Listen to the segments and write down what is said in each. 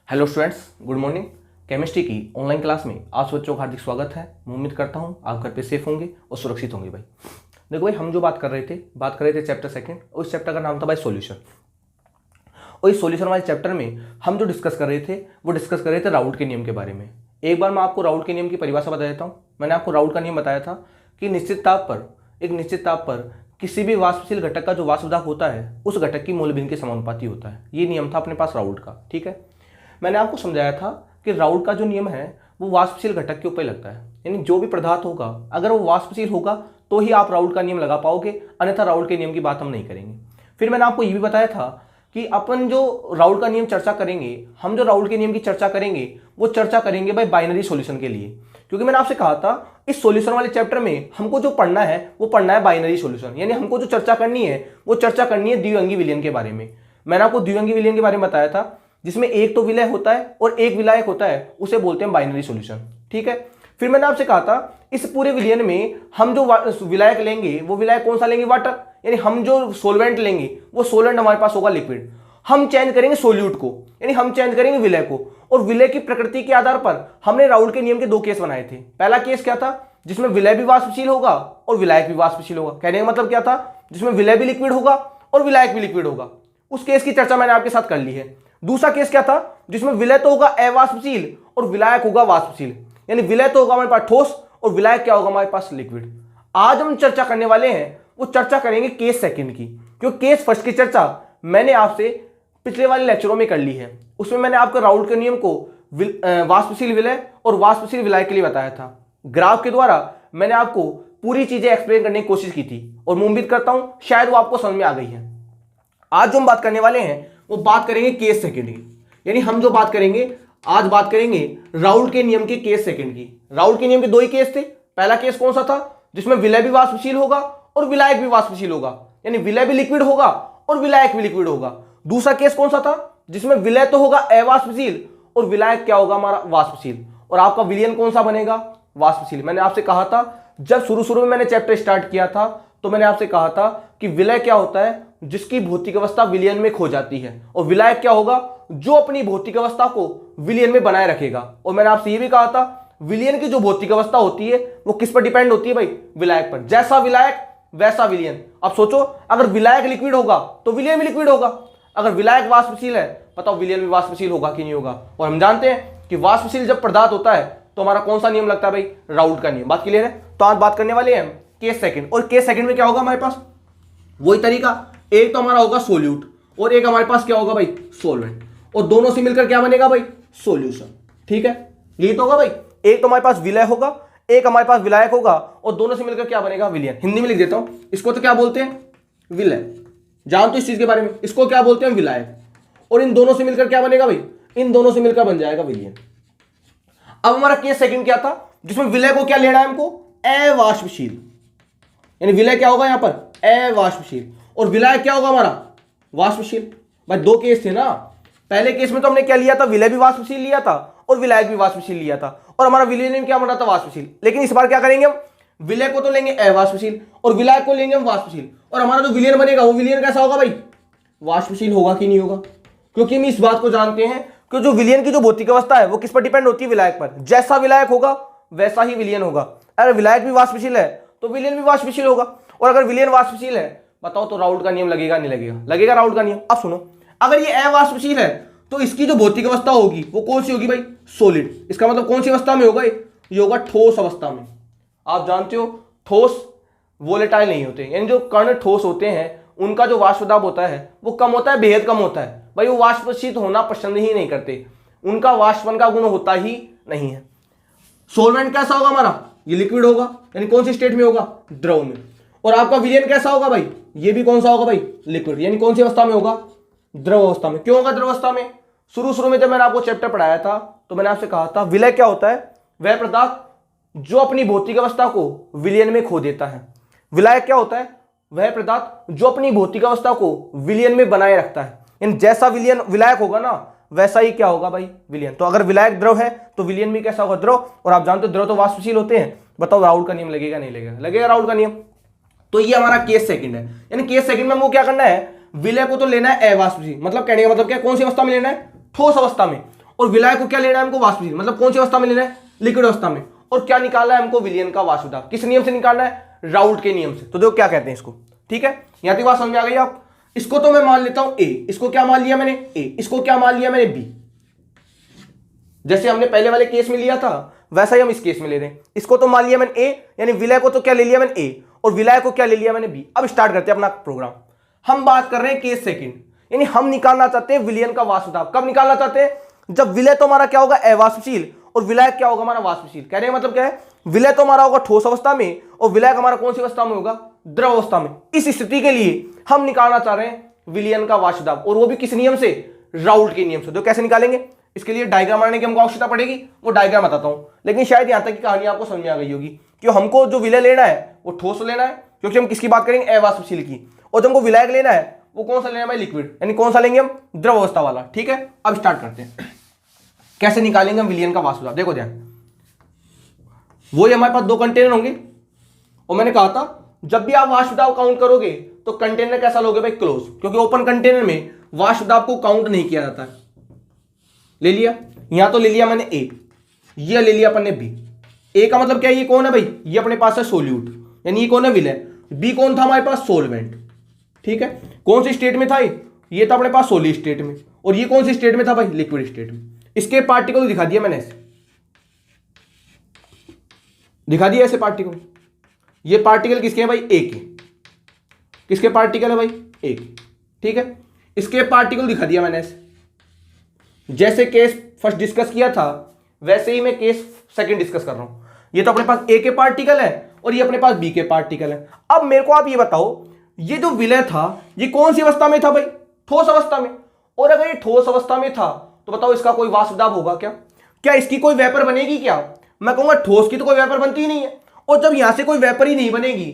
Hello students, good morning. Chemistry की online class में आप बच्चों का हार्दिक स्वागत है। मैं उम्मीद करता हूँ आप घर पे सेफ होंगे और सुरक्षित होंगे। भाई देखो भाई, हम जो बात कर रहे थे चैप्टर सेकंड, और इस चैप्टर का नाम था भाई सॉल्यूशन। और इस सॉल्यूशन वाले चैप्टर में हम जो डिस्कस कर रहे थे वो डिस्कस कर रहे थे राउल्ट के नियम के बारे में। एक बार मैं आपको राउल्ट के नियम की परिभाषा बता देता हूँ। मैंने आपको राउल्ट का नियम बताया था कि एक निश्चित ताप पर किसी भी वाष्पशील घटक का जो वाष्प दाब होता है उस घटक की मूल भिन्न के समानुपाती होता है। ये नियम था अपने पास राउल्ट का। ठीक है, मैंने आपको समझाया था कि राउल्ट का जो नियम है वो वाष्पशील घटक के ऊपर लगता है, यानी जो भी पदार्थ होगा अगर वो वाष्पशील होगा तो ही आप राउल्ट का नियम लगा पाओगे, अन्यथा राउल्ट के नियम की बात हम नहीं करेंगे। फिर मैंने आपको ये भी बताया था कि अपन जो राउल्ट का नियम चर्चा करेंगे, हम जो राउल्ट के नियम की चर्चा करेंगे वो चर्चा करेंगे भाई बाइनरी सॉल्यूशन के लिए, क्योंकि मैंने आपसे कहा था इस सॉल्यूशन वाले चैप्टर में हमको जो पढ़ना है वो पढ़ना है बाइनरी सॉल्यूशन, यानी हमको जो चर्चा करनी है वो चर्चा करनी है द्विअंगी विलयन के बारे में। मैंने आपको द्विअंगी विलयन के बारे में बताया था जिसमें एक तो विलय होता है और एक विलायक होता है, उसे बोलते हैं बाइनरी सॉल्यूशन। ठीक है, फिर मैंने आपसे कहा था इस पूरे विलयन में हम जो विलायक लेंगे वो विलायक कौन सा लेंगे, वाटर, यानी हम जो सोलवेंट लेंगे वो सोलवेंट हमारे पास होगा लिक्विड। हम चेंज करेंगे सोल्यूट को, यानी हम चेंज करेंगे विलय को, और विलय की प्रकृति के आधार पर हमने राउल्ट के नियम के दो केस बनाए थे। पहला केस क्या था, जिसमें विलय भी वाष्पशील होगा और विलायक भी वाष्पशील होगा। कहने का मतलब क्या था, जिसमें विलय भी लिक्विड होगा और विलायक भी लिक्विड होगा। उस केस की चर्चा मैंने आपके साथ कर ली है। दूसरा केस क्या था, जिसमें विलय तो होगा अवाष्पशील और विलायक होगा वाष्पशील, यानी विलय तो होगा हमारे पास ठोस और विलायक क्या होगा हमारे पास लिक्विड। आज हम चर्चा करने वाले हैं वो चर्चा करेंगे केस सेकंड की, क्योंकि केस फर्स्ट की चर्चा मैंने आपसे पिछले वाले लेक्चरों में कर ली है। उसमें मैंने आपको राउल्ट के नियम को वाष्पशील विलय और वाष्पशील विलायक के लिए बताया था। ग्राफ के द्वारा मैंने आपको पूरी चीजें एक्सप्लेन करने की कोशिश की थी और मैं उम्मीद करता हूं शायद वो आपको समझ में आ गई है। आज जो हम बात करने वाले हैं वो बात करेंगे केस सेकंड की, यानी हम जो बात करेंगे आज बात करेंगे राउल्ट के नियम के केस सेकंड की। राउल्ट के नियम के दो ही केस थे। पहला केस कौन सा था, जिसमें विलय भी वाष्पशील होगा और विलायक भी वाष्पशील होगा, यानी विलय भी लिक्विड होगा और विलायक भी लिक्विड होगा। दूसरा केस कौन सा था, जिसमें विलय तो होगा अवाष्पशील और विलायक क्या होगा हमारा वाष्पशील, और आपका विलयन कौन सा बनेगा, वाष्पशील। मैंने आपसे कहा था जब शुरू में मैंने चैप्टर स्टार्ट किया था तो मैंने आपसे कहा था कि विलय क्या होता है, जिसकी भौतिक अवस्था विलयन में खो जाती है, और विलायक क्या होगा, जो अपनी भौतिक अवस्था को विलयन में बनाए रखेगा। और मैंने आपसे ये भी कहा था विलयन की जो भौतिक अवस्था होती है वो किस पर डिपेंड होती है भाई, विलायक पर। जैसा विलायक वैसा विलयन। अब सोचो, अगर विलायक लिक्विड होगा तो विलयन भी लिक्विड होगा, अगर विलायक वाष्पशील है बताओ विलयन भी वाष्पशील होगा कि नहीं होगा। और हम जानते हैं कि वाष्पशील जब पदार्थ होता है तो हमारा कौन सा नियम लगता है भाई, राउल्ट का नियम। बात क्लियर है। तो आज बात करने वाले हैं केस सेकंड, और केस सेकंड में क्या होगा हमारे पास, वही तरीका, एक तो हमारा होगा सोल्यूट और एक हमारे पास क्या होगा भाई, सोलवेंट, और दोनों से मिलकर क्या बनेगा भाई, सॉल्यूशन। ठीक है, यही तो होगा भाई, एक तो हमारे पास विलय होगा, एक हमारे पास विलायक होगा, और दोनों से मिलकर क्या बनेगा, विलयन। हिंदी में लिख देता हूं, इसको तो क्या बोलते हैं, विलय। जान तो इस चीज के बारे में, इसको क्या बोलते हैं, विलायक, और इन दोनों से मिलकर क्या बनेगा भाई, इन दोनों से मिलकर बन जाएगा विलयन। अब हमारा केस सेकंड क्या था, जिसमें विलय को क्या लेना है हमको, अवाष्पशील, यानी विलय क्या होगा यहां पर, अवाष्पशील, और विलायक क्या होगा हमारा, वाष्पशील। भाई दो केस थे ना, पहले केस में तो हमने क्या लिया था, विलय भी वाष्पशील लिया था और विलायक भी वाष्पशील लिया था, और हमारा विलयन क्या बन रहा था, वाष्पशील। लेकिन इस बार क्या करेंगे हम, विलय को तो लेंगे अवाष्पशील और विलायक को लेंगे हम वाष्पशील, और हमारा जो विलयन बनेगा वो विलयन कैसा होगा भाई, वाष्पशील होगा कि नहीं होगा। क्योंकि हम इस बात को जानते हैं कि जो विलयन की जो भौतिक अवस्था है वो किस पर डिपेंड होती है, विलायक पर। जैसा विलायक होगा वैसा ही विलयन होगा। अगर विलायक भी वाष्पशील है तो विलयन भी वाष्पशील होगा, और अगर विलयन वाष्पशील है बताओ तो राउल्ट का नियम लगेगा नहीं लगेगा, लगेगा राउल्ट का नियम। अब सुनो, अगर ये अवाष्पशील है तो इसकी जो भौतिक अवस्था होगी वो कौन सी होगी भाई, सॉलिड। इसका मतलब कौन सी अवस्था में होगा, ये होगा ठोस अवस्था में। आप जानते हो ठोस वोलेटाइल नहीं होते, यानी जो कण ठोस होते हैं उनका जो वाष्प दाब होता है वो कम होता है, बेहद कम होता है भाई। वो वाष्पशील होना पसंद ही नहीं करते, उनका वाष्पन का गुण होता ही नहीं है। सोलवेंट कैसा होगा हमारा, ये लिक्विड होगा, यानी कौन सी स्टेट में होगा, द्रव में। और आपका विलयन कैसा होगा भाई, ये भी कौन सा होगा भाई, लिक्विड, यानी कौन सी अवस्था में होगा, द्रव अवस्था में। क्यों होगा द्रव अवस्था में, शुरू में जब मैंने आपको चैप्टर पढ़ाया था तो मैंने आपसे कहा था विलय क्या होता है, वह पदार्थ जो अपनी भौतिक अवस्था को विलयन में खो देता है। विलायक क्या होता है, वह पदार्थ जो अपनी भौतिक अवस्था को विलयन में बनाए रखता है, यानी जैसा विलयन विलायक होगा ना वैसा ही क्या होगा भाई, विलयन। तो अगर विलायक द्रव है तो विलयन भी कैसा होगा, द्रव। और आप जानते हो द्रव तो वाष्पशील होते हैं। बताओ राउल्ट का नियम लगेगा नहीं लगेगा, लगेगा राउल्ट का नियम। तो ये हमारा केस सेकंड है, यानी केस सेकंड में हमको क्या करना है, विलय को तो लेना है अवाष्पशील, मतलब कहने का मतलब क्या, कौन सी अवस्था में लेना है, ठोस अवस्था में, और विलायक को क्या लेना है हमको, वाष्पशील, मतलब कौन सी अवस्था में लेना है, लिक्विड अवस्था में। और क्या निकालना है हमको, विलयन का वाष्प दाब। किस नियम से निकालना है, राउल्ट के नियम से। तो देखो क्या कहते हैं इसको, ठीक है, यहां तक बात समझ में आ गई आप। इसको तो मैं मान लेता हूं ए, इसको क्या मान लिया मैंने ए, इसको क्या मान लिया मैंने बी। जैसे हमने पहले वाले केस में लिया था वैसा ही हम इस केस में ले रहे हैं। इसको तो मान लिया मैंने ए, यानी विलय को तो क्या ले लिया मैंने ए, और विलय को क्या ले लिया मैंने बी। अब स्टार्ट करते हैं अपना प्रोग्राम। हम बात कर रहे हैं केस सेकंड, यानी हम निकालना चाहते हैं विलयन का वाष्प दाब। कब निकालना चाहते हैं, जब विलय तो हमारा क्या होगा, अवाष्पशील, और विलायक क्या होगा हमारा, वाष्पशील। कहने का मतलब क्या है, विलय तो हमारा होगा ठोस अवस्था में और विलायक हमारा कौन सी अवस्था में होगा, द्रव अवस्था में। इस स्थिति के लिए हम निकालना चाह रहे हैं विलयन का वाष्प दाब, और वो भी किस नियम से, राउल्ट के नियम से। तो कैसे निकालेंगे, इसके लिए डायग्राम बनाने की हमको आवश्यकता पड़ेगी, वो डायग्राम बताता हूं। लेकिन शायद यहां तक की कहानी आपको समझ में आ गई होगी कि हमको जो विलय लेना है वो ठोस लेना है, क्योंकि हम किसकी बात करेंगे, अवाष्पशील की। और जो हमको विलायक लेना है वो कौन सा लेना है भाई, लिक्विड, यानी कौन सा लेंगे हम, द्रव अवस्था वाला। ठीक है, अब स्टार्ट करते हैं कैसे निकालेंगे हम विलयन का वाष्प दाब। देखो ध्यान, वो हमारे पास दो कंटेनर होंगे, और मैंने कहा था जब भी आप वाष्प दाब काउंट करोगे तो कंटेनर कैसा लोगे भाई, क्लोज, क्योंकि ओपन कंटेनर में वाष्प दाब को काउंट नहीं किया जाता है। ले लिया, यहां तो ले लिया मैंने ए, ये ले लिया अपन ने बी। ए का मतलब क्या है, ये कौन है भाई, ये अपने पास है सोल्यूट, यानी ये कौन है, विलय। बी कौन था हमारे पास, सोलवेंट। ठीक है, कौन सी स्टेट में था ये था अपने पास सोलिड स्टेट में, और ये कौन सी स्टेट में था भाई, लिक्विड स्टेट में। इसके पार्टिकल दिखा दिया मैंने ऐसे, दिखा दिया ऐसे पार्टिकल। ये पार्टिकल किसके हैं भाई, ए के। किसके पार्टिकल है भाई, ए के। ठीक है, इसके पार्टिकल दिखा दिया मैंने ऐसे। जैसे केस फर्स्ट डिस्कस किया था वैसे ही मैं केस सेकंड डिस्कस कर रहा हूं। ये तो अपने पास ए के पार्टिकल है और ये अपने पास बी के पार्टिकल है। अब मेरे को आप ये बताओ, ये जो विलय था ये कौन सी अवस्था में था भाई, ठोस अवस्था में। और अगर ये ठोस अवस्था में था तो बताओ इसका कोई वाष्प दाब होगा क्या, क्या इसकी कोई वेपर बनेगी क्या। मैं कहूंगा ठोस की तो कोई वेपर बनती ही नहीं है, और जब यहां से कोई वेपर ही नहीं बनेगी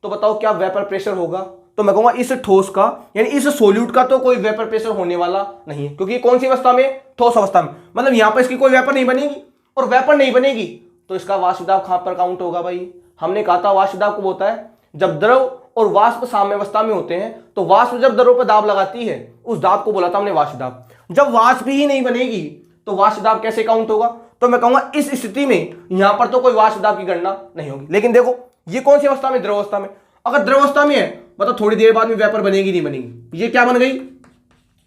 तो बताओ क्या वेपर प्रेशर होगा। तो मैं कहूंगा इस ठोस का, यानी इस सोल्यूट का तो कोई वेपर प्रेशर होने वाला नहीं है, क्योंकि कौन सी अवस्था में, ठोस अवस्था में। मतलब यहां पर इसकी कोई वेपर नहीं बनेगी, और वेपर नहीं बनेगी तो इसका वाष्प दाब कहां पर काउंट होगा भाई। हमने कहा था वाष्प दाब कब होता है, जब द्रव और वाष्प साम्यावस्था में होते हैं। तो वाष्प जब द्रव पर दाब लगाती है उस दाब को बोला था हमने वाष्प दाब। जब वाष्प ही नहीं बनेगी तो वाष्प दाब कैसे काउंट होगा। तो मैं कहूंगा इस स्थिति में यहां पर तो कोई वाष्प दाब की गणना नहीं होगी। लेकिन देखो ये कौन सी अवस्था में, द्रव अवस्था में। अगर द्रव अवस्था में है मतलब थोड़ी देर बाद में वेपर बनेगी नहीं बनेगी। ये क्या बन गई,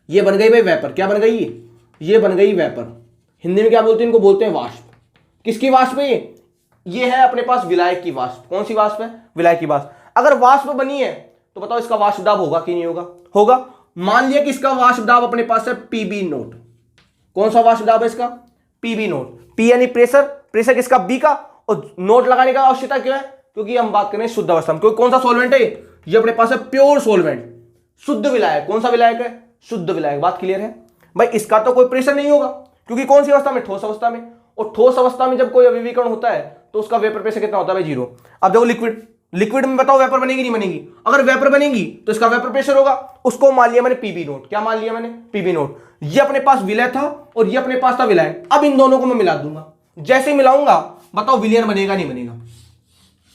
ये बन गई भाई वेपर। क्या बन गई, ये बन गई वेपर। हिंदी में क्या बोलते हैं, इनको बोलते हैं वाष्प। किसकी वाष्प है ये है अपने पास विलायक की वाष्प। कौन सी वाष्प है, विलायक की वाष्प। अगर वाष्प बनी है तो बताओ इसका वाष्प दाब होगा कि नहीं होगा, होगा। मान लिया कि इसका वाष्प दाब अपने पास है पीबी नोट। कौन सा वाष्प दाब है इसका, पीबी नोट। पी यानी प्रेशर, प्रेशर किसका, बी का, और नोट लगाने का आवश्यकता क्यों है, क्योंकि हम बात करें शुद्ध अवस्था में। क्योंकि कौन सा सॉल्वेंट है ये अपने पास है, प्योर सॉल्वेंट, शुद्ध विलायक। कौन सा विलायक है, शुद्ध विलायक। बात क्लियर है भाई। इसका तो कोई प्रेशर नहीं होगा, क्योंकि कौन सी अवस्था में, ठोस अवस्था में। और ठोस अवस्था में जब कोई अभिविकरण होता है तो उसका वेपर प्रेशर कितना होता है भाई, 0। अब देखो लिक्विड, लिक्विड में बताओ वेपर बनेगी नहीं बनेगी। अगर वेपर बनेगी तो इसका वेपर प्रेशर होगा, उसको मान लिया मैंने पीबी नोट। क्या मान लिया मैंने, पीबी नोट। ये अपने पास विलय था और ये अपने पास था विलायक। अब इन दोनों को मैं मिला दूंगा। जैसे मिलाऊंगा बताओ विलयन बनेगा नहीं बनेगा,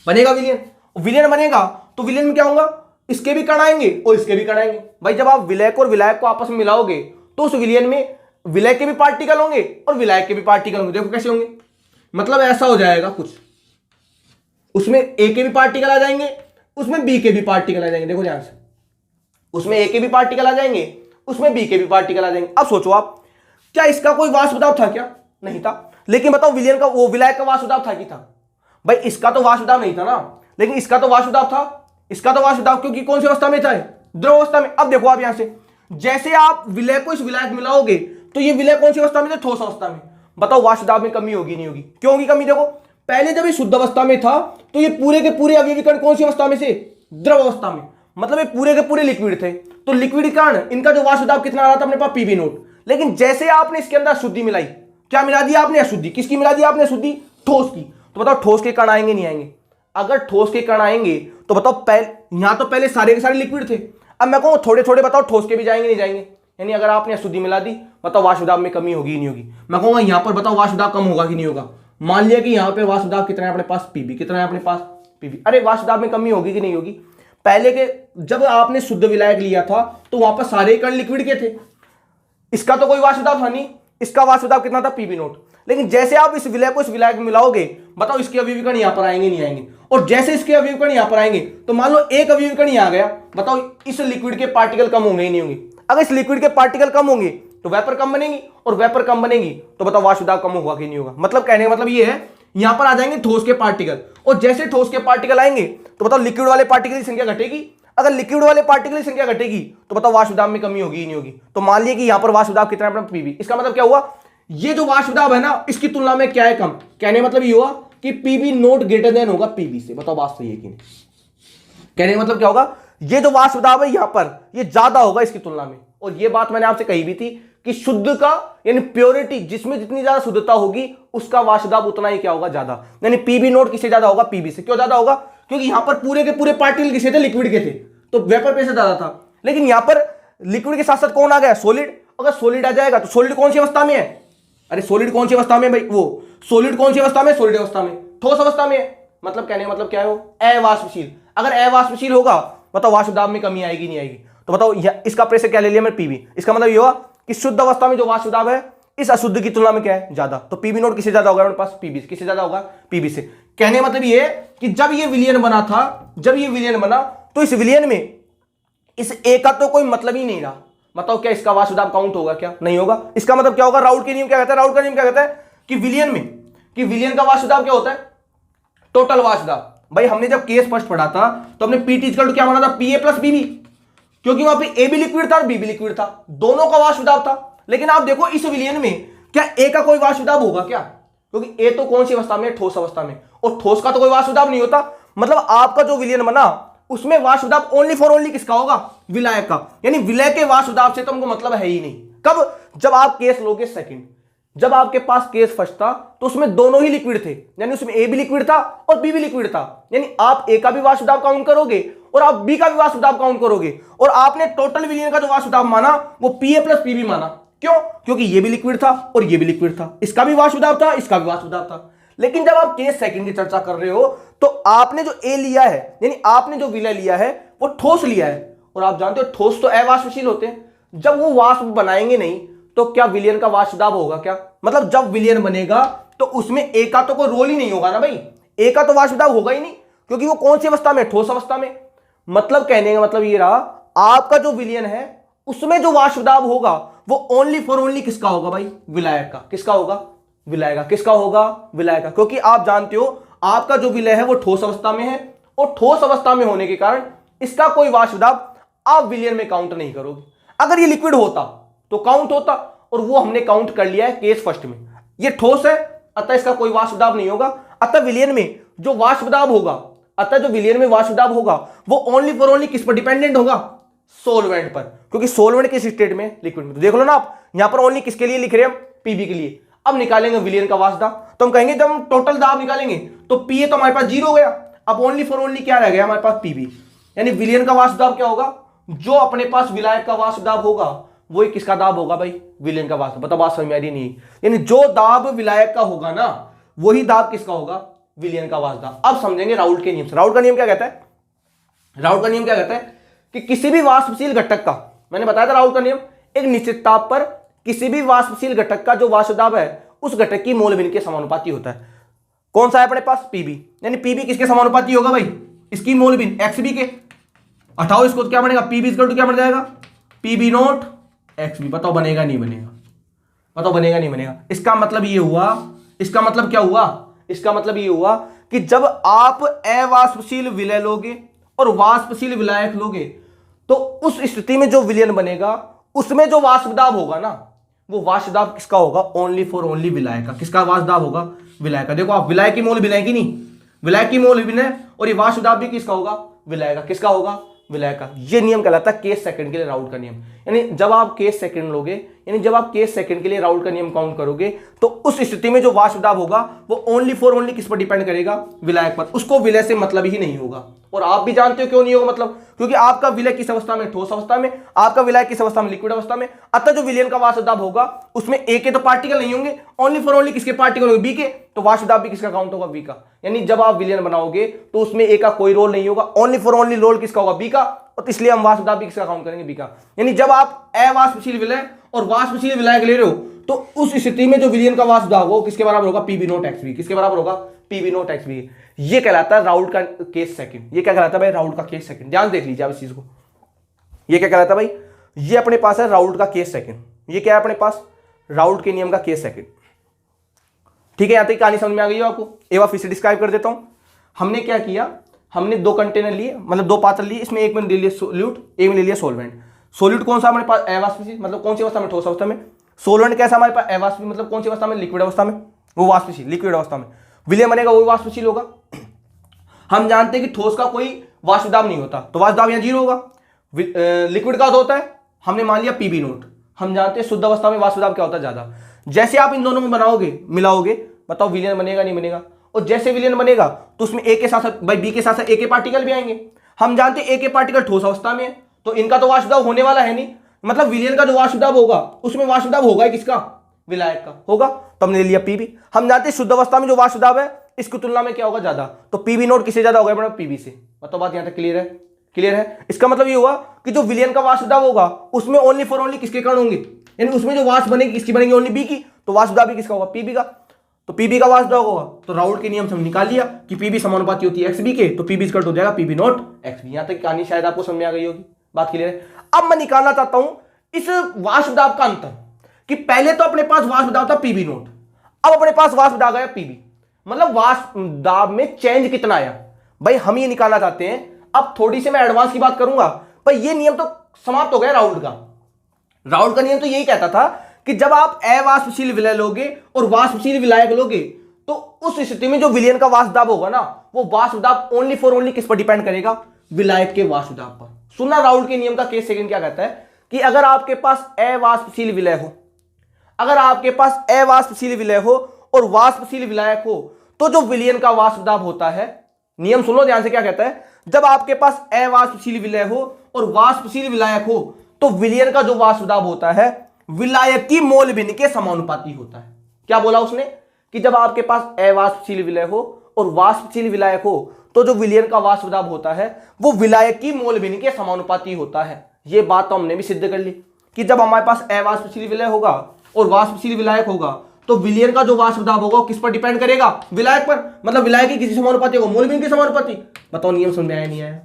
बनेगा विलयन। विलयन बनेगा तो विलयन में क्या होगा, इसके भी कण आएंगे और इसके भी कण आएंगे। भाई जब आप विलयक और विलायक को आपस में मिलाओगे तो उस विलयन में विलय के भी पार्टिकल होंगे और विलायक के भी पार्टिकल होंगे। देखो कैसे होंगे, मतलब ऐसा हो जाएगा कुछ, उसमें ए के भी पार्टिकल आ जाएंगे, उसमें बी के भी पार्टिकल आ जाएंगे। देखो ध्यान से, उसमें ए के भी पार्टिकल आ जाएंगे, उसमें बी के भी पार्टिकल आ जाएंगे। अब सोचो आप, क्या इसका कोई वाष्प दाब था क्या, नहीं था। लेकिन बताओ विलयन का, वो विलायक का वाष्प दाब था कि था भाई। इसका तो वाष्प दाब नहीं था ना, लेकिन इसका तो वाष्प दाब था। इसका तो वाष्प दाब, क्योंकि कौन सी अवस्था में था, द्रव अवस्था में। अब देखो आप यहां से, जैसे आप विलय को इस विलायक मिलाओगे तो ये विलय कौन सी अवस्था में थे, ठोस अवस्था में। बताओ वाष्प दाब में कमी होगी नहीं होगी, क्यों होगी कमी। देखो पहले जब ये शुद्ध अवस्था में था तो ये पूरे के पूरे अभिविकरण कौन सी अवस्था में से, द्रव अवस्था में। मतलब ये पूरे के पूरे लिक्विड थे, तो लिक्विड के कारण इनका जो वाष्प दाब कितना आ रहा था अपने पास, पीबी नोट। लेकिन जैसे आपने इसके अंदर अशुद्धि मिलाई, क्या मिला दिया आपने, अशुद्धि। किसकी मिला दिया आपने, अशुद्धि, ठोस की। तो बताओ ठोस के कण आएंगे नहीं आएंगे। अगर ठोस के कण आएंगे तो बताओ यहां तो पहले सारे के सारे लिक्विड थे। अब मैं कहूँ थोड़े थोड़े बताओ ठोस के भी जाएंगे नहीं जाएंगे। यानी अगर आपने अशुद्धि मिला दी बताओ वाष्प दाब में कमी होगी नहीं होगी। मैं कहूंगा यहां पर बताओ वाष्प दाब कम होगा कि नहीं होगा। मान लिया कि यहां पे वाष्प दाब कितना है अपने पास, पीबी। कितना है अपने पास, पीबी। अरे वाष्प दाब में कमी होगी कि नहीं होगी। पहले के जब आपने शुद्ध विलायक लिया था तो वहां पर सारे कण लिक्विड के थे, इसका तो कोई वाष्प दाब था नहीं, इसका वाष्प दाब कितना था, पीबी नोट। लेकिन जैसे आप इस विलय को इस विलय में मिलाओगे, बताओ इसके अवयवी कण यहां पर आएंगे नहीं आएंगे, और जैसे इसके अवयवी कण यहां पर आएंगे तो मान लो एक अवयवी कण यहां आ गया, बताओ इस लिक्विड के पार्टिकल कम होंगे ही नहीं होंगे। अगर इस लिक्विड के पार्टिकल कम होंगे तो वेपर कम बनेगी, और वेपर कम बनेगी तो बताओ वाष्प दाब कम होगा कि नहीं होगा। मतलब कहने का मतलब ये है, यहां पर आ जाएंगे ठोस के पार्टिकल, और जैसे ठोस के पार्टिकल आएंगे तो बताओ लिक्विड वाले पार्टिकल की संख्या घटेगी। अगर लिक्विड वाले पार्टिकल की संख्या घटेगी तो बताओ वाष्प दाब में कमी होगी ही नहीं होगी। तो मान लिया कि यहां पर वाष्प दाब कितना है अपना पीबी। इसका मतलब क्या हुआ, ये जो वाष्प दाब है ना इसकी तुलना में क्या है, कम। कहने मतलब ये हुआ कि पीबी नोट ग्रेटर देन होगा पीबी से। बताओ बात सही है कि नहीं। कहने का मतलब क्या होगा, ये जो वाष्प दाब है यहां पर ये ज्यादा होगा इसकी तुलना में। और ये बात मैंने आपसे कही भी थी कि शुद्ध का यानी प्योरिटी, जिसमें जितनी ज्यादा शुद्धता होगी उसका वाष्प दाब उतना ही क्या होगा, ज्यादा। यानी पीबी नोट किससे ज्यादा होगा, पीबी से। क्यों ज्यादा होगा, क्योंकि यहां पर पूरे के पूरे पार्टिकल किसे थे, लिक्विड के थे, तो वेपर प्रेशर ज्यादा था। लेकिन यहां पर लिक्विड के साथ साथ कौन आ गया, सॉलिड। अगर सॉलिड आ जाएगा तो सॉलिड कौन सी अवस्था में है, अरे सॉलिड कौन सी अवस्था में भाई, वो सॉलिड कौन सी अवस्था में, सॉलिड अवस्था में, ठोस अवस्था में है। मतलब कहने का मतलब क्या है, वो अवाष्पशील। अगर अवाष्पशील होगा बताओ वाष्प दाब में कमी आएगी नहीं आएगी। तो बताओ इसका प्रेशर क्या ले लिया मैंने, पीबी। इसका मतलब ये हुआ कि शुद्ध अवस्था में जो वाष्प दाब है इस अशुद्ध की तुलना में क्या है, ज्यादा। तो पीबी नोट किससे ज्यादा होगा मेरे पास, पीबी से। किससे ज्यादा होगा, पीबी से। कहने का मतलब ये कि जब ये विलयन बना था, जब ये विलयन बना तो इस विलयन में इस ए का तो कोई मतलब ही नहीं रहा। बताओ क्या इसका वाष्प दाब काउंट होगा, क्या नहीं होगा। इसका मतलब क्या होगा, राउल्ट के नियम क्या कहता है, राउल्ट का नियम क्या कहता है कि विलयन में, कि विलयन का वाष्प दाब क्या होता है, टोटल वाष्प दाब। भाई हमने जब केस फर्स्ट पढ़ा था तो हमने पीटी इक्वल टू क्या माना था, पीए प्लस बीबी, क्योंकि वहां पे ए भी लिक्विड था और बी भी लिक्विड था, दोनों का वाष्प दाब था। लेकिन आप देखो इस विलयन में क्या ए का कोई वाष्प दाब होगा क्या, क्योंकि ए तो कौन सी अवस्था में, ठोस अवस्था में, और ठोस का तो कोई वाष्प दाब नहीं होता। मतलब आपका जो विलयन बना उसमें वाष्प दाब ओनली फॉर ओनली किसका होगा, विलायक का। यानी विलय के वाष्प दाब से तो हमको मतलब है ही नहीं। कब, जब आप केस लोगे सेकंड। जब आपके पास केस फर्स्ट था तो उसमें दोनों ही लिक्विड थे, यानी उसमें ए भी लिक्विड था और बी भी लिक्विड था। यानी आप ए का भी वाष्प दाब काउंट करोगे और आप बी का भी वाष्प दाब काउंट करोगे, और आपने टोटल विलयन का जो वाष्प दाब माना वो पीए प्लस पीबी माना। क्यों, क्योंकि ये भी लिक्विड था और ये भी लिक्विड था, इसका भी वाष्प दाब था, इसका भी वाष्प दाब था। लेकिन जब आप केस सेकंड की चर्चा कर रहे हो तो आपने जो ए लिया है, यानी आपने जो विलय लिया है वो ठोस लिया है, और आप जानते हो ठोस तो अवाष्पशील होते हैं। जब वो वाष्प बनाएंगे नहीं तो क्या विलयन का वाष्प दाब होगा क्या, मतलब जब विलयन बनेगा तो उसमें ए का तो कोई रोल ही नहीं होगा ना भाई, ए का तो वाष्प दाब होगा ही नहीं, क्योंकि वो कौन सी अवस्था में, ठोस अवस्था में। मतलब कहने का मतलब ये रहा, आपका जो विलयन है उसमें जो वाष्प दाब होगा वो ओनली फॉर ओनली किसका होगा भाई, विलायक का। किसका होगा, विलायक का। किसका होगा, विलायक का। क्योंकि आप जानते हो आपका जो विलय है वो ठोस अवस्था में है, और ठोस अवस्था में होने के कारण इसका कोई वाष्प दाब आप विलयन में काउंट नहीं करोगे। अगर ये लिक्विड होता तो काउंट होता, और वो हमने काउंट कर लिया है केस फर्स्ट में। ये ठोस है अतः इसका कोई वाष्प दाब नहीं होगा, अतः विलयन में जो वाष्प दाब होगा, अतः जो विलयन में वाष्प दाब होगा वो ओनली फॉर ओनली किस पर डिपेंडेंट होगा, सोलवेंट पर। क्योंकि सोलवेंट किस स्टेट में, लिक्विड में। तो देख लो ना आप, यहां पर ओनली किसके लिए लिख रहे हैं हम, पीबी के लिए। अब निकालेंगे विलयन का वाष्प दाब, तो हम कहेंगे जब हम टोटल दाब निकालेंगे तो पीए तो हमारे पास 0 हो गया, अब ओनली फॉर ओनली क्या रह गया हमारे पास, पीबी। यानी विलयन का वाष्प दाब क्या होगा, जो अपने पास विलायक का वाष्प दाब होगा वही किसका दाब होगा भाई, विलयन का वाष्प। बता बात समझ में आ रही नहीं, यानी जो दाब विलायक का होगा ना वही दाब किसका होगा, विलयन का वाष्प दाब। अब समझेंगे राउल्ट के नियम से। राउल्ट का नियम क्या कहता है, राउल्ट का नियम क्या कहता है कि किसी भी वाष्पशील घटक का, मैंने बताया था राउल्ट का नियम, एक निश्चित ताप पर किसी भी वाष्पशील घटक का जो वाष्प दाब है उस घटक की मोल भिन्न के समानुपाती होता है। कौन सा है अपने पास, पीबी। यानी पीबी किसके समानुपाती होगा भाई, इसकी मोल भिन्न एक्सबी के। हटाओ इसको तो क्या बनेगा, पीबी इक्वल टू क्या बन जाएगा, पीबी नोट एक्सबी। बताओ बनेगा नहीं बनेगा, बताओ बनेगा नहीं बनेगा। इसका मतलब ये हुआ, इसका मतलब क्या हुआ, इसका मतलब ये हुआ कि जब आप अवाष्पशील विलय लोगे और वाष्पशील विलायक लोगे तो उस स्थिति में जो विलयन बनेगा उसमें जो वाष्प दाब होगा ना वो वाष्प दाब किसका होगा, ओनली फॉर ओनली विलायक का। किसका वाष्प दाब होगा, विलायक का। देखो आप विलायक की मोल विलय की नहीं, विलायक की मोल विलय, और ये वाष्प दाब भी किसका होगा, विलायक का। किसका होगा, विलय का। ये नियम कहलाता है केस सेकंड के लिए राउल्ट का नियम। यानी जब आप केस सेकंड लोगे, यानी जब आप केस सेकंड के लिए राउल्ट का नियम काउंट करोगे तो उस स्थिति में जो वाष्प दाब होगा वो ओनली फॉर ओनली किस पर डिपेंड करेगा, विलायक पर। उसको विलय से मतलब ही नहीं होगा। और आप भी जानते हो क्यों नहीं होगा, मतलब क्योंकि आपका विलय किस अवस्था में, ठोस अवस्था में, आपका विलय किस अवस्था में, लिक्विड अवस्था में। अतः जो विलयन का वाष्प दाब होगा उसमें ए के तो पार्टिकल नहीं होंगे, ओनली फॉर ओनली किसके पार्टिकल होंगे, बी के। तो वाष्प दाब भी किसका काउंट होगा, बी का। यानी जब आप विलयन बनाओगे तो उसमें ए का कोई रोल नहीं होगा, ओनली फॉर ओनली रोल किसका होगा, बी का। और इसलिए हम वाष्प दाब भी किसका काउंट करेंगे, बी का। यानी जब आप अवाष्पशील विलय और वाष्पशील विलायक ले रहे हो तो उस स्थिति में जो विलियन का वाष्प दाब होगा वो किसके बराबर होगा, P B naught X B. किसके बराबर होगा, P B naught X B. ये कहलाता है राउल्ट का केस सेकंड। ये क्या कहलाता है भाई, राउल्ट का केस सेकंड। ध्यान देख लीजिए आप इस चीज को, ये क्या कहलाता है भाई, ये अपने पास है राउल्ट का केस सेकंड। ये क्या है अपने पास, राउल्ट के नियम का केस सेकंड। ठीक है, यहां तक कहानी समझ में आ गई हो आपको। एक बार फिर से डिस्क्राइब कर देता हूं। हमने क्या किया, हमने दो कंटेनर लिए, मतलब दो पात्र लिए, इसमें एक में ले लिया सोल्यूट, एक में ले लिया सोलवेंट। सोल्यूट कौन सा हमारे पास, अवाष्पशील, मतलब कौन सी अवस्था में, ठोस अवस्था में। सोलवेंट कैसा हमारे पास, अवाष्पशील, मतलब कौन सी अवस्था में, लिक्विड अवस्था में, वो वाष्पशील, लिक्विड अवस्था में। विलयन बनेगा वो वाष्पशील होगा। हम जानते हैं कि ठोस का कोई वाष्प दाब नहीं होता, तो वाष्प दाब यहां 0 होगा। लिक्विड का होता है, हमने मान लिया पीबी नोट। हम जानते हैं शुद्ध अवस्था में वाष्प दाब क्या होता है, ज्यादा। जैसे आप इन दोनों में बनाओगे, मिलाओगे, बताओ विलयन बनेगा नहीं बनेगा। और जैसे विलयन बनेगा तो उसमें ए के साथ साथ भाई बी के साथ साथ ए के पार्टिकल भी आएंगे। हम जानते हैं ए के पार्टिकल ठोस अवस्था में है, तो इनका तो वाष्प दाब होने वाला है नहीं, मतलब विलयन का जो वाष्प दाब होगा उसमें वाष्प दाब होगा ही किसका, विलायक का होगा। तो हमने ले लिया पीबी। हम जानते हैं शुद्ध अवस्था में जो वाष्प दाब है इसकी तुलना में क्या होगा, ज्यादा। तो पीबी नोट किससे ज्यादा होगा, पीबी से। मतलब बात यहां तक क्लियर है, क्लियर है। इसका मतलब ये हुआ कि जो विलयन का वाष्प दाब होगा उसमें ओनली फॉर ओनली किसके कारण होंगे, यानी उसमें जो वाष्प बनेगी किसकी बनेगी, ओनली बी की। तो वाष्प दाब भी किसका होगा, पीबी का। तो पीबी का वाष्प दाब होगा, तो राउल्ट के नियम से हम निकाल लिया कि पीबी समानुपाती होती है एक्सबी के, तो पीबी इक्वल हो जाएगा पीबी नोट एक्सबी। यहां तक कहानी शायद आपको समझ में आ गई होगी, बात क्लियर है। अब मैं निकालना चाहता हूं इस वाष्प दाब का अंतर, कि पहले तो अपने पास वाष्प दाब था पीबी नोट, अब अपने पास वाष्प दाब आया पीबी, मतलब वाष्प दाब में चेंज कितना आया भाई, हम ये निकालना चाहते हैं। अब थोड़ी सी मैं एडवांस की बात करूंगा भाई, ये नियम तो समाप्त हो गया राउल्ट का। राउल्ट का नियम तो यही कहता था कि जब आप अवाष्पशील विलय लोगे और वाष्पशील विलायक लोगे, तो उस स्थिति में जो विलयन का वाष्प दाब होगा ना, वो वाष्प दाब ओनली फॉर ओनली किस पर डिपेंड करेगा, विलायक के वाष्प दाब पर। सुनना राउल्ट के नियम का केस सेकंड क्या कहता है, कि अगर आपके पास अवाष्पशील विलय हो, अगर आपके पास अवाष्पशील विलय हो और वाष्पशील विलायक हो, तो जो विलयन का वाष्प दाब होता है, नियम सुनो ध्यान से क्या कहता है, जब आपके पास अवाष्पशील विलय हो और वाष्पशील विलायक हो, तो विलयन का जो वाष्प दाब होता है विलायक की मोल भिन्न के समानुपाती होता है। क्या बोला उसने, कि जब आपके पास अवाष्पशील विलय हो और वाष्पशील विलायक हो, तो जो विलयन का वाष्प दाब होता है वो विलायक की मोल भिन्न के समानुपाती होता है। ये बात तो हमने भी सिद्ध कर ली कि जब हमारे पास अवाष्पशील विलय होगा और वाष्पशील विलायक होगा, तो विलयन का जो वाष्प दाब होगा किस पर डिपेंड करेगा, विलायक पर, मतलब विलायक की किसी समानुपाती होगा, मोल भिन्न के समानुपाती। बताओ नियम समझ में आया नहीं आया,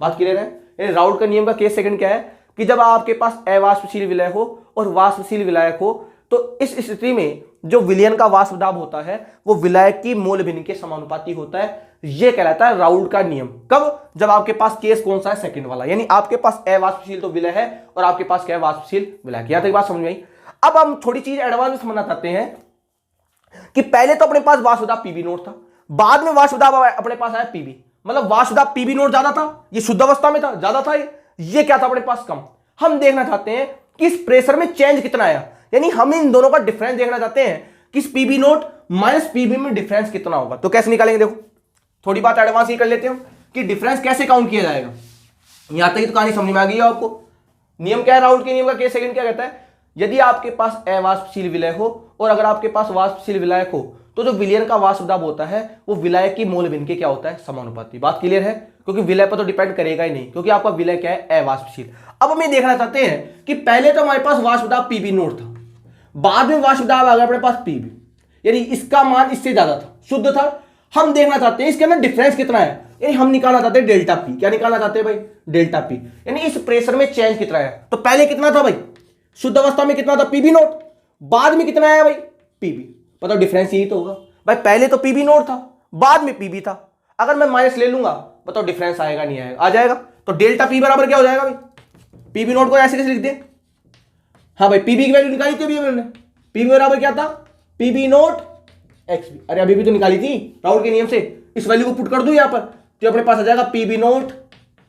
बात क्लियर है। राउल्ट का नियम का केस सेकंड क्या है, कि जब आपके पास अवाष्पशील विलय हो और वाष्पशील विलायक हो, तो इस स्थिति में जो विलयन का वाष्प दाब होता है वो विलायक की मोल भिन्न के समानुपाती होता है। यह कहलाता है राउल्ट का नियम। कब, जब आपके पास केस कौन सा है, सेकंड वाला, यानी आपके पास अवाष्पशील तो विलय है और आपके पास क्या है, वाष्पशील विलायक। यहां तक बात समझ में आई। अब हम थोड़ी चीज एडवांस में समझना चाहते हैं कि पहले तो अपने पास वाष्प दाब पीबी नोट था, बाद में वाष्प दाब अपने पास आया पीबी, मतलब वाष्प दाब पीबी नोट ज्यादा था, ये शुद्ध अवस्था में था, ज्यादा था, ये क्या था अपने पास, कम। हम देखना चाहते हैं कि इस प्रेशर में चेंज कितना आया, यानी हम इन दोनों का डिफरेंस देखना चाहते हैं कि इस पीबी नोट माइनस पीबी में डिफरेंस कितना होगा। तो कैसे निकालेंगे, देखो थोड़ी बात एडवांस ही कर लेते हैं कि डिफरेंस कैसे काउंट किया जाएगा। यहां तक तो कहानी समझ में आ गई है आपको। नियम क्या है, राउल्ट के नियम का केस सेकंड क्या कहता है, यदि आपके पास अवाष्पशील विलय हो और अगर आपके पास वाष्पशील विलायक हो, तो जो विलयन का वाष्प दाब होता है वो विलायक की मोल भिन्न के क्या होता है, समानुपाती। बात क्लियर है, क्योंकि विलय पर तो डिपेंड करेगा ही नहीं, क्योंकि आपका विलय क्या है, अवाष्पशील। अब हम ये देखना चाहते हैं कि पहले तो हमारे पास वाष्प दाब पीबी नोट था, बाद में वाष्प दाब आ गया अपने पास पीबी, यानी इसका मान इससे ज्यादा था, शुद्ध था। हम देखना चाहते हैं इसके अंदर डिफरेंस कितना है, यानी हम निकालना चाहते हैं डेल्टा पी। क्या निकालना चाहते हैं भाई, डेल्टा पी, यानी इस प्रेशर में चेंज कितना है। तो पहले कितना था भाई, शुद्ध अवस्था में कितना था, पीबी नोट, बाद में कितना आया भाई, पीबी। बताओ डिफरेंस यही तो होगा भाई, पहले तो पीबी नोट था, बाद में पीबी था। अगर मैं माइनस ले लूंगा, बताओ डिफरेंस आएगा नहीं आएगा, आ जाएगा। तो डेल्टा पी बराबर क्या हो जाएगा भाई, पीबी नोट को ऐसे कैसे लिख दे, हाँ भाई पीबी की वैल्यू निकाली थी अभी हमने, पीबी बराबर क्या था, पीबी नोट एक्सबी। अरे अभी भी तो निकाली थी राउल्ट के नियम से, इस वैल्यू को पुट कर दूं यहां पर, तो अपने पास आ जाएगा पीबी नोट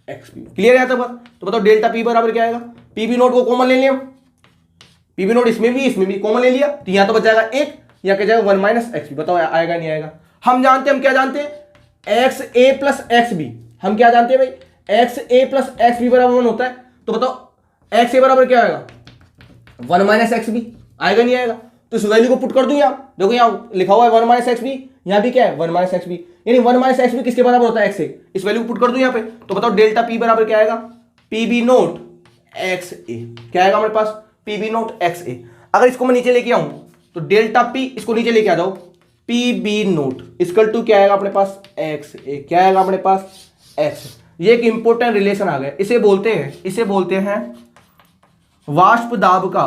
एक्सबी। क्लियर है तब। तो बताओ डेल्टा पी बराबर क्या आएगा, पीबी नोट को कॉमन ले लिया, पीबी नोट इसमें भी कॉमन ले लिया, तो यहां तो बच जाएगा एक, यहां क्या जाएगा 1 माइनस एक्स बी। बताओ आएगा नहीं आएगा। हम जानते हैं, हम क्या जानते हैं, एक्स ए प्लस एक्स बी। हम क्या जानते हैं भाई, एक्स ए प्लस एक्स बी बराबर 1 होता है। तो बताओ एक्स ए बराबर क्या आएगा, 1 माइनस एक्स बी। आएगा नहीं आएगा, तो इस वैल्यू को पुट कर दूं यहां, देखो यहां लिखा हुआ है 1 माइनस एक्स बी, यहां भी क्या है 1 माइनस एक्स बी, यानी 1 माइनस एक्स बी किसके बराबर होता है, एक्स ए। इस वैल्यू को पुट कर दूं यहां पे, तो बताओ डेल्टा पी बराबर क्या आएगा, पीबी नोट एक्स ए। क्या आएगा हमारे पास, पीबी नोट एक्स ए। अगर इसको मैं नीचे लेके आऊं तो डेल्टा पी, इसको नीचे लेके आ जाओ, P B naught equal to क्या आएगा अपने पास, एक्स ए, क्या आएगा अपने पास, एक्स। ये एक इंपॉर्टेंट रिलेशन आ गया, इसे बोलते हैं वाष्प दाब का,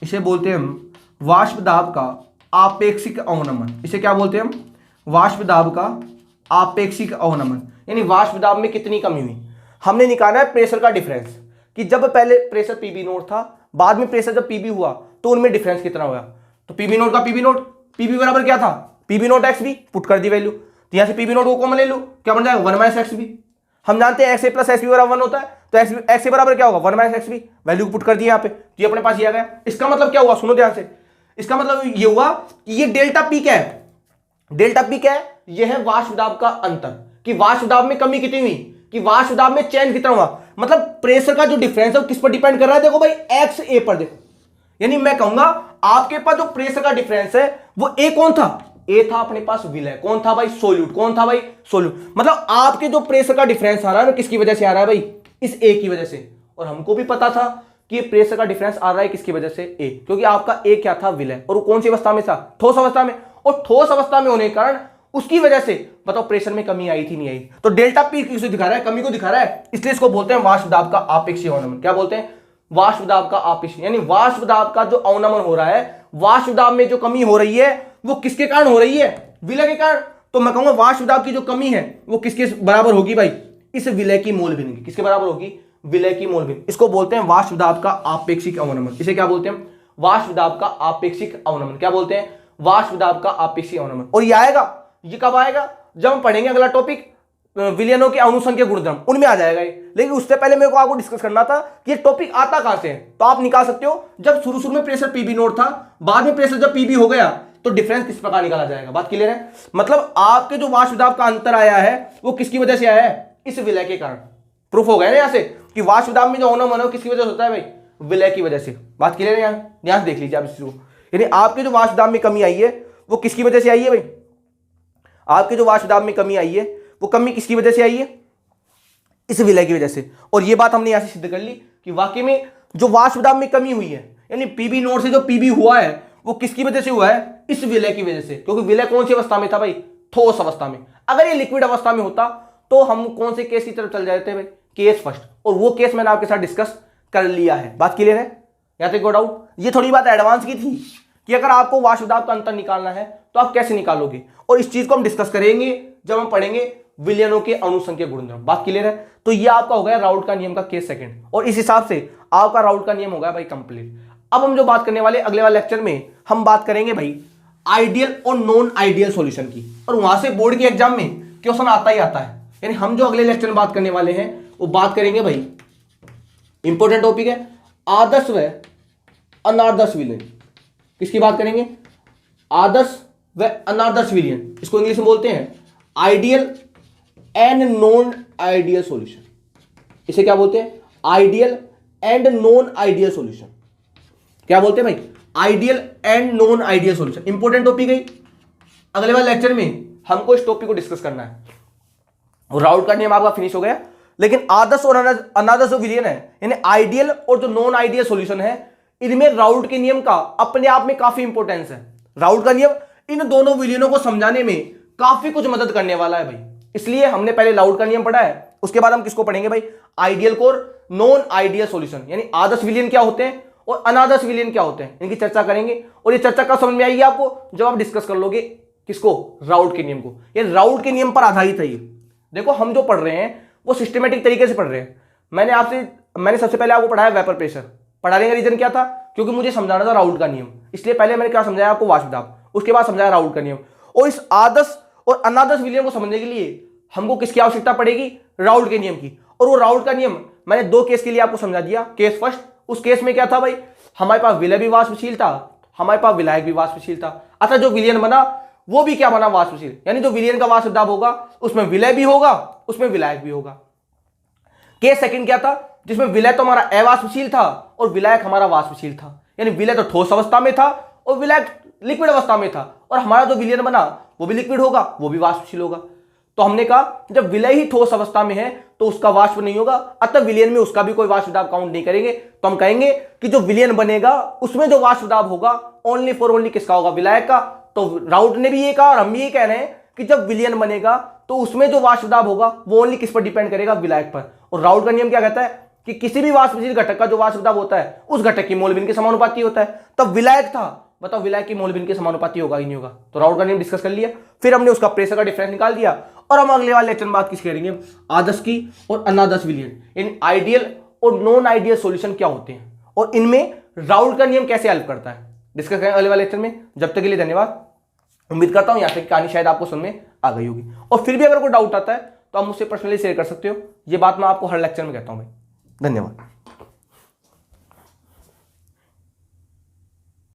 इसे बोलते हैं हम वाष्प दाब का आपेक्षिक अवनमन। इसे क्या बोलते हैं हम, वाष्प दाब का आपेक्षिक अवनमन। यानी वाष्प दाब में कितनी कमी हुई, हमने निकाला है प्रेशर का डिफरेंस, कि जब पहले प्रेशर पीबी नोट था, बाद में प्रेशर जब पीबी हुआ तो उनमें डिफरेंस कितना हुआ। तो पीबी नोट का पीबी नोट, पीबी बराबर क्या था, PB naught X B, put कर दी वैल्यू, तो यहां से पीबी नोट को कॉमन ले लो, क्या बन जाएगा 1 माइनस एक्स बी। हम जानते हैं एक्स ए प्लस एक्स बी बराबर 1 होता है, तो एक्स ए बराबर क्या होगा 1 minus X B, value put कर दी यहाँ पे, तो ये अपने पास ये आ गया। इसका मतलब क्या हुआ, सुनो ध्यान से, इसका मतलब ये हुआ कि ये डेल्टा पी क्या है, डेल्टा पी क्या है, ये है वाष्प दाब का अंतर, कि वाष्प दाब में कमी कितनी हुई, कि वाष्प दाब में चेंज कितना हुआ। मतलब प्रेशर का जो डिफरेंस है वो किस पर डिपेंड कर रहा है, देखो भाई एक्स ए पर देखो। यानी मैं कहूंगा आपके पास जो प्रेशर का डिफरेंस है वो ए कौन था, ए था अपने पास विलय, कौन था भाई सोल्यूट, कौन था भाई सोल्यूट। मतलब आपके जो प्रेशर का डिफरेंस आ रहा है ना किसकी वजह से आ रहा है भाई, इस ए की वजह से। और हमको भी पता था कि प्रेशर का डिफरेंस आ रहा है किसकी वजह से, ए, क्योंकि आपका ए क्या था विलय, और वो कौन सी अवस्था में था, ठोस अवस्था में, और ठोस अवस्था में होने के कारण उसकी वजह से बताओ प्रेशर में कमी आई थी नहीं आई। तो डेल्टा पी किसे दिखा रहा है, कमी को दिखा रहा है, इसलिए इसको बोलते हैं वाष्प दाब का आपेक्षिक अवनमन। क्या बोलते हैं, वाष्प दाब का आपेक्षिक, यानी वाष्प दाब का जो अवनमन हो रहा है, वाष्प दाब में जो कमी हो रही है वो किसके कारण हो रही है, विलय के कारण। तो मैं कहूंगा वाष्प दाब की जो कमी है वो किसके बराबर होगी भाई, इस विलय की मोल भिन्न की, किसके बराबर होगी, विलय की मोल भिन्न। इसको बोलते हैं वाष्प दाब का आपेक्षिक अवनमन। इसे क्या बोलते हैं, वाष्प दाब का आपेक्षिक अवनमन। क्या बोलते हैं, वाष्प दाब का आपेक्षिक अवनमन। और ये आएगा, ये कब आएगा, जब हम पढ़ेंगे अगला टॉपिक विलयनों के अनुसंख्यक गुणधर्म, उनमें आ जाएगा ये। लेकिन उससे पहले मेरे को आपको डिस्कस करना था कि ये टॉपिक आता कहां से है। तो आप निकाल सकते हो, जब शुरू में प्रेशर पीबी नोट था, बाद में प्रेशर जब पीबी हो गया तो डिफरेंस किस प्रकार निकाला जाएगा, बात क्लियर है। मतलब आपके जो वाष्प दाब का अंतर आया है वो किसकी वजह से आया है, इस विलय के कारण। प्रूफ हो गया ना यहां से कि वाष्प दाब में जो अवनमन है किसकी वजह से होता है भाई, विलय की वजह से। बात क्लियर है, यहां से देख लीजिए आप इस चीज को। यानी आपके जो वाष्प दाब में कमी आई है वो किसकी वजह से आई है भाई, आपके जो वाष्प दाब में कमी आई है वो कमी किसकी वजह से आई है, इस विलय की वजह से। और ये बात हमने यहां से सिद्ध कर ली कि वाकई में जो वाष्प दाब में कमी हुई है, यानी पीबी नोट से जो पीबी हुआ है वो किसकी वजह से हुआ है, इस विलय की वजह से। क्योंकि विलय कौन सी अवस्था में था भाई, ठोस अवस्था में। अगर ये लिक्विड अवस्था में होता तो हम कौन से केस की तरफ चल जाते भाई, केस फर्स्ट। और वो केस मैंने आपके साथ डिस्कस कर लिया है, बात क्लियर है, या तो कोई डाउट। ये थोड़ी बात एडवांस की थी कि अगर आपको वाष्प दाब का अंतर निकालना है तो आप कैसे निकालोगे, और इस चीज को हम डिस्कस करेंगे जब हम पढ़ेंगे विलयनों के अनुसंख्यक गुणधर्म। बात क्लियर है। तो ये आपका हो गया राउल्ट का नियम का केस सेकंड, और इस हिसाब से आपका राउल्ट का नियम हो गया भाई कंप्लीट। अब हम जो बात करने वाले अगले वाले लेक्चर में हम बात करेंगे भाई आइडियल और नॉन आइडियल सॉल्यूशन की, और वहां से बोर्ड के एग्जाम में क्वेश्चन आता ही आता है। यानी हम जो अगले लेक्चर में बात करने वाले हैं वो बात करेंगे भाई, इंपॉर्टेंट टॉपिक है, आदर्श व अनादर्श विलयन। किसकी बात करेंगे, आदर्श व अनादर्श विलयन। इसको इंग्लिश में बोलते हैं ideal and non ideal solution. इसे क्या बोलते हैं, ideal and non ideal solution. क्या बोलते हैं भाई, ideal and non ideal solution. Important topic है, अगले वाले लेक्चर में हमको इस टॉपिक को डिस्कस करना है। और राउल्ट का नियम आपका फिनिश हो गया, लेकिन आदर्श और अनादर्श विलयन है, यानी आइडियल और जो नॉन आइडियल सॉल्यूशन है, इनमें राउल्ट के नियम का अपने आप में काफी इंपॉर्टेंस है। राउल्ट का नियम इन दोनों विलयनों को समझाने में काफी कुछ मदद करने वाला है भाई। इसलिए हमने पहले राउल्ट का नियम पढ़ा है, उसके बाद हम किसको पढ़ेंगे भाई, आइडियल को नॉन आइडियल सॉल्यूशन, यानी आदर्श विलयन क्या होते हैं और अनादर्श विलयन क्या होते हैं, इनकी चर्चा करेंगे। और ये चर्चा कब समझ में आएगी आपको, जब आप डिस्कस कर लोगे किसको, राउल्ट के नियम को। ये राउल्ट के नियम पर आधारित है। ये देखो हम जो पढ़ रहे हैं वो सिस्टमेटिक तरीके से पढ़ रहे हैं। मैंने सबसे पहले आपको पढ़ाया वेपर प्रेशर। पढ़ाने का रीजन क्या था, क्योंकि मुझे समझाना था राउल्ट का नियम, इसलिए पहले मैंने क्या समझाया आपको, वाष्प दाब, उसके बाद समझाया राउल्ट का नियम। और इस आदर्श और अनादर्श विलयन को समझने के लिए हमको किसकी आवश्यकता पड़ेगी, राउल्ट के नियम की। और वो राउल्ट का नियम मैंने दो केस के लिए आपको समझा दिया। केस फर्स्ट, उस केस में क्या था भाई, हमारे पास विलय भी वाष्पशील था, हमारे पास विलायक भी वाष्पशील था, अतः जो विलयन बना वो भी क्या बना, वाष्पशील। यानी जो विलयन का वाष्प दाब होगा उसमें विलय भी होगा, उसमें विलायक भी होगा। केस सेकंड क्या था, जिसमें विलय तो हमारा अवाष्पशील था और विलायक हमारा वाष्पशील था। यानी विलय तो ठोस अवस्था में था और विलायक लिक्विड अवस्था में था, और हमारा जो विलयन बना वो भी लिक्विड होगा, वो भी वाष्पशील होगा। तो हमने कहा जब विलय ही ठोस अवस्था में है तो उसका वाष्प नहीं होगा, अतः विलयन में उसका भी कोई वाष्प दाब काउंट नहीं करेंगे। तो हम कहेंगे कि जो विलयन बनेगा उसमें जो वाष्प दाब होगा ओनली फॉर ओनली किसका होगा, विलायक का। तो राउट ने भी ये कहा और हम भी ये कह रहे हैं कि जब विलयन बनेगा तो उसमें जो वाष्प दाब होगा वो ओनली किस पर डिपेंड करेगा, विलायक पर। और राउट का नियम क्या कहता है कि किसी भी वाष्पशील घटक का जो वाष्प दाब होता है उस घटक की मोल भिन्न के समानुपाती होता है। तब विलायक था, बताओ विलायक की मोल भिन्न के समानुपाती होगा ही नहीं होगा। तो राउट का नियम डिस्कस कर लिया, फिर हमने उसका प्रेशर का डिफरेंस निकाल दिया और हम अगले वाले लेक्चर में बात किसकी करेंगे, आदर्श की और अनादर्श विलयन, इन आइडियल और नॉन आइडियल सॉल्यूशन क्या होते हैं और इनमें राउट का नियम कैसे हेल्प करता है, डिस्कस करेंगे अगले वाले लेक्चर में। जब तक के लिए धन्यवाद। उम्मीद करता हूं यहाँ तक कहानी शायद आपको समझ में आ गई होगी, और फिर भी अगर कोई डाउट आता है तो आप मुझसे पर्सनली शेयर कर सकते हो। ये बात मैं आपको हर लेक्चर में कहता हूं भाई। धन्यवाद।